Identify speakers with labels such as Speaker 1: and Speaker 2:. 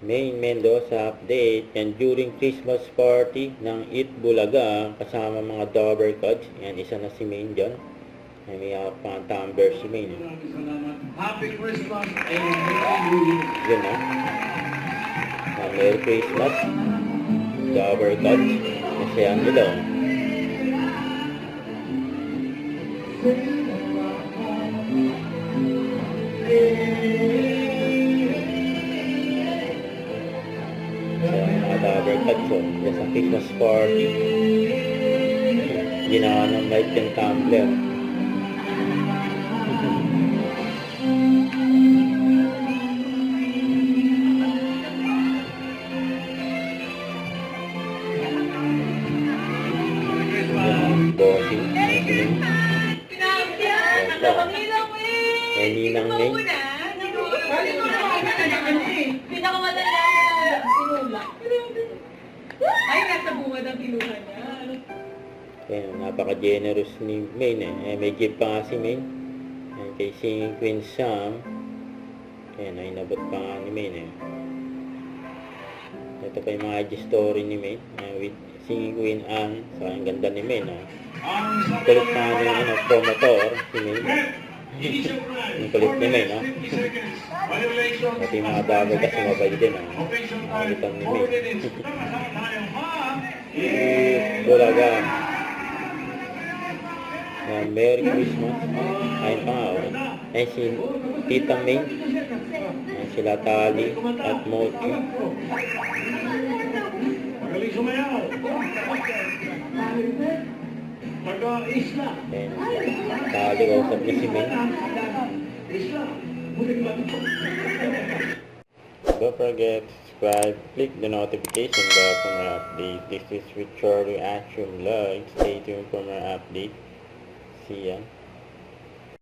Speaker 1: Main Mendoza update. Yan during Christmas party ng Eat Bulaga kasama mga Dover Cuds. Yan, isa na si Main dyan. Yan, may pang tumbler si Main.
Speaker 2: Happy Christmas and Merry New Year.
Speaker 1: Yun na. Merry Christmas. Dover Cuds. Kasi yan nila. Dover Cuds yun. Yes, ang Christmas party. Ginawa ng light yung tumbler. Bossing. Ninang May.
Speaker 3: Pinakamadala na tinula. Ay, nasa bungad ang kinuha niya.
Speaker 1: Kaya napaka-generous ni Main eh. May gift pa nga si Main. Kay Singing Queen Sam. Kaya nainabot pa nga ni Main eh. Ito pa yung mga IG story ni Main. With Singing Queen Anne. So, ang ganda ni Main. Kulit na yung promotor si Main. Yung kulit ni Main. Pati mga bagay kasi mabay din. Nakalitan ni Main. Bulaga. Merry Christmas. Ayun pa nga. Ayun si Tita May. Ayun sila Tali at Mochi.
Speaker 2: Magaling sumayaw. Taga-isla.
Speaker 1: Ayun. Tali kausap niya si May.
Speaker 2: Isla. Muling matutong.
Speaker 1: Don't forget to subscribe, click the notification bell for more updates. This is Richard Reaction Vlog. Stay tuned for more updates. See ya.